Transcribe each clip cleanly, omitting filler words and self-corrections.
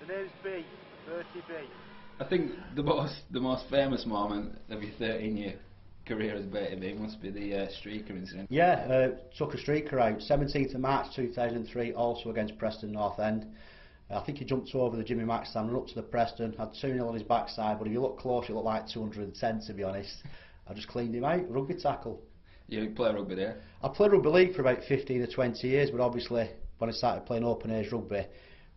And there's B, Bertie Bee. I think the most famous moment of your 13-year career as Bertie Bee must be the streaker incident. Yeah, took a streaker out, 17th of March 2003, also against Preston North End. I think he jumped over the Jimmy Mack stand and up to the Preston, had 2-0 on his backside, but if you look close, he looked like 210 to be honest. I just cleaned him out, rugby tackle. You play rugby there? I played rugby league for about 15 or 20 years, but obviously when I started playing open age rugby,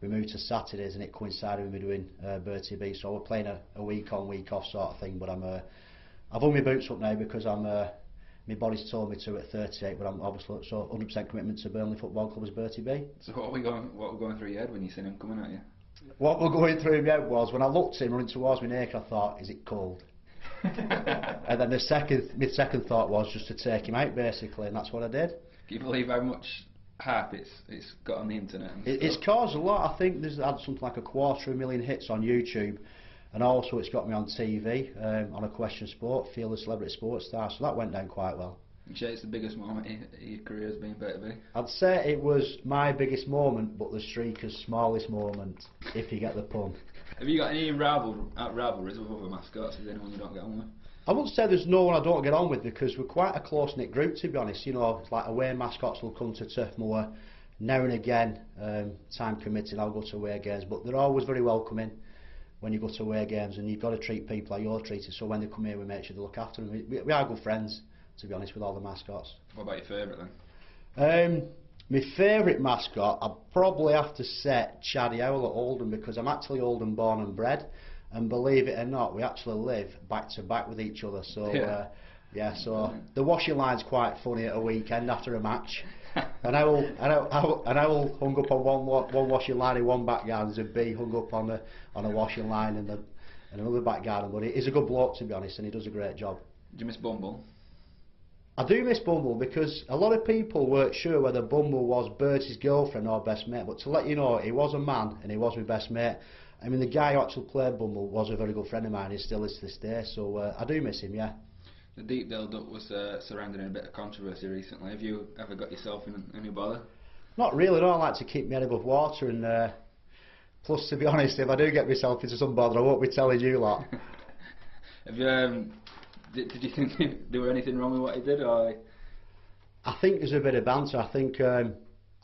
we moved to Saturdays and it coincided with me doing Bertie Bee, so we're playing a week on, week off sort of thing, but I've hung my boots up now because my body's told me to at 38, but I'm obviously so 100% commitment to Burnley Football Club as Bertie Bee. So what were going through your head when you seen him coming at you? What were going through my head was when I looked at him running towards me naked, I thought, is it cold? And then my second thought was just to take him out basically, and that's what I did. Can you believe how much hype it's got on the internet? It's caused a lot. I think there's had something like 250,000 hits on YouTube, and also it's got me on TV on A Question Sport, Feel the Celebrity Sports Star, so that went down quite well. You say it's the biggest moment in your career has been Bertie Bee? I'd say it was my biggest moment, but the streaker's smallest moment, if you get the pun. Have you got any rivalries with other mascots? Is there anyone you don't get on with? I wouldn't say there's no one I don't get on with because we're quite a close-knit group, to be honest. You know, it's like away mascots will come to Turf Moor now and again, time permitting, I'll go to away games, but they're always very welcoming when you go to away games, and you've got to treat people like you're treated, so when they come here we make sure they look after them. We are good friends, to be honest, with all the mascots. What about your favourite then? My favourite mascot, I'd probably have to say Chaddy Owl at Oldham, because I'm actually Oldham born and bred, and believe it or not, we actually live back to back with each other, so yeah, so the washing line's quite funny at a weekend after a match. An owl hung up on one washing line in one back garden, there's a bee hung up on a washing line in another back garden, but he's a good bloke, to be honest, and he does a great job. Do you miss Bumble? I do miss Bumble, because a lot of people weren't sure whether Bumble was Bertie's girlfriend or best mate, but to let you know, he was a man and he was my best mate. I mean, the guy who actually played Bumble was a very good friend of mine, he still is to this day, so I do miss him, yeah. The Deepdale Duck was surrounded in a bit of controversy recently. Have you ever got yourself in any bother? Not really, no. I like to keep my head above water, and plus, to be honest, if I do get myself into some bother, I won't be telling you lot. Have you, did you think there was anything wrong with what he did, or? I think there's a bit of banter. I think I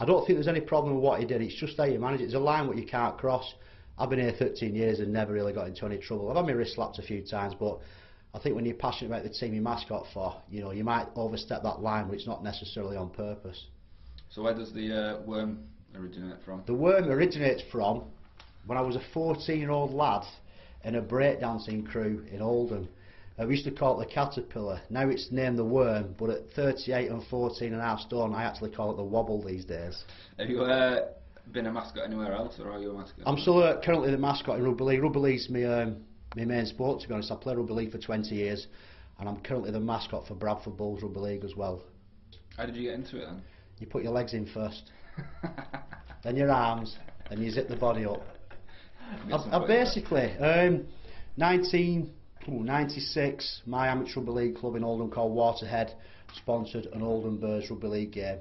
don't think there's any problem with what he did. It's just how you manage it. There's a line what you can't cross. I've been here 13 years and never really got into any trouble. I've had my wrist slapped a few times, but I think when you're passionate about the team you're mascot for, you know, you might overstep that line, but it's not necessarily on purpose. So where does the worm originate from? The worm originates from when I was a 14-year-old lad in a breakdancing crew in Oldham. We used to call it the caterpillar. Now it's named the worm, but at 38 and 14.5 stone, I actually call it the wobble these days. Have you been a mascot anywhere else, or are you a mascot? I'm still currently the mascot in rugby league. Rugby league's my main sport, to be honest. I played rugby league for 20 years, and I'm currently the mascot for Bradford Bulls Rugby League as well. How did you get into it then? You put your legs in first, then your arms, and you zip the body up. I basically, 1996, my amateur rugby league club in Oldham called Waterhead sponsored an Oldham Birds Rugby League game,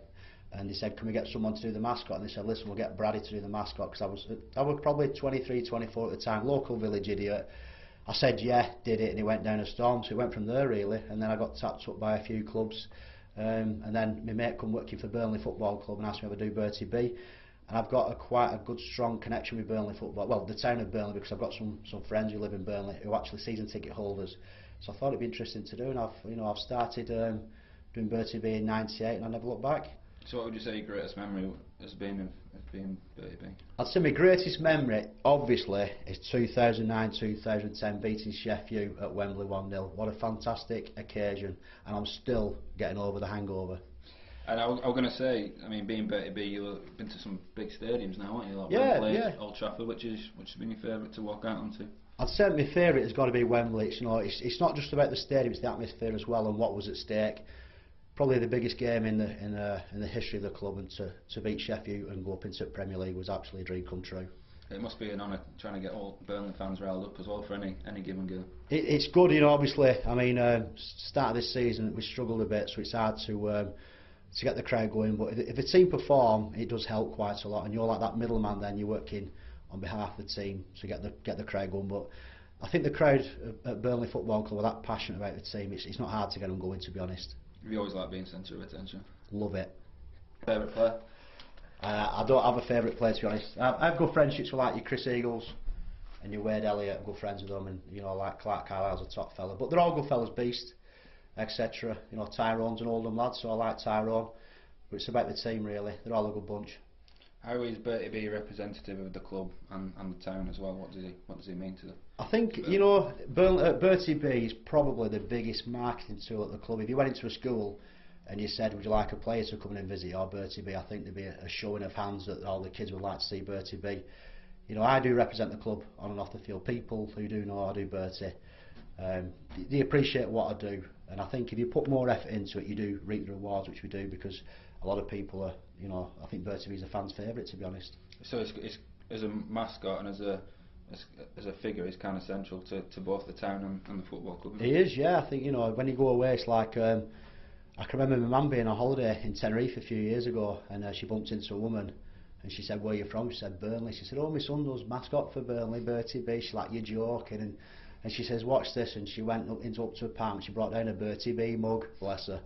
and they said, can we get someone to do the mascot? And they said, listen, we'll get Brady to do the mascot, because I was probably 23, 24 at the time, local village idiot. I said yeah, did it, and it went down a storm, so it went from there really, and then I got tapped up by a few clubs, and then my mate come working for Burnley Football Club and asked me if I'd do Bertie Bee, and I've got quite a good strong connection with Burnley Football, well, the town of Burnley, because I've got some friends who live in Burnley who are actually season ticket holders, so I thought it'd be interesting to do, and I've started doing Bertie Bee in '98, and I never looked back. So what would you say your greatest memory has been of being Bertie Bee? I'd say my greatest memory, obviously, is 2009-2010 beating Sheffield at Wembley 1-0. What a fantastic occasion, and I'm still getting over the hangover. And I was going to say, I mean, being Bertie Bee, you've been to some big stadiums now, haven't you? Like Wembley, Old Trafford, which has been your favourite to walk out onto? I'd say my favourite has got to be Wembley. It's not just about the stadium, it's the atmosphere as well, and what was at stake. Probably the biggest game in the history of the club, and to beat Sheffield and go up into the Premier League was actually a dream come true. It must be an honour trying to get all Burnley fans riled up as well for any given game. It's good, obviously. I mean, start of this season we struggled a bit, so it's hard to get the crowd going. But if the team perform, it does help quite a lot. And you're like that middleman then, you're working on behalf of the team to get the crowd going. But I think the crowd at Burnley Football Club are that passionate about the team. It's not hard to get them going, to be honest. Have you always liked being centre of attention? Love it. Favourite player? I don't have a favourite player, to be honest. I've good friendships with like your Chris Eagles and your Wade Elliott. I'm good friends with them, and like Clark Carlisle's a top fella. But they're all good fellas, Beast, etc. Tyrone's an Oldham lad, so I like Tyrone. But it's about the team really. They're all a good bunch. How is Bertie Bee representative of the club and the town as well? What does he mean to them? I think Bertie Bee is probably the biggest marketing tool at the club. If you went into a school and you said, would you like a player to come in and visit your Bertie Bee, I think there'd be a showing of hands that all the kids would like to see Bertie Bee. I do represent the club on and off the field. People who do know I do Bertie, they appreciate what I do, and I think if you put more effort into it, you do reap the rewards, which we do, because a lot of people are, I think Bertie Bee's a fan's favourite, to be honest. So it's as a mascot and as a figure, he's kind of central to both the town and the football club. He is, yeah. I think when you go away, it's like I can remember my mum being on holiday in Tenerife a few years ago, and she bumped into a woman, and she said, "Where are you from?" She said, "Burnley." She said, "Oh, my son does mascot for Burnley, Bertie Bee." She's like, "You're joking." And she says, "Watch this," and she went up to a park, she brought down a Bertie Bee mug, bless her.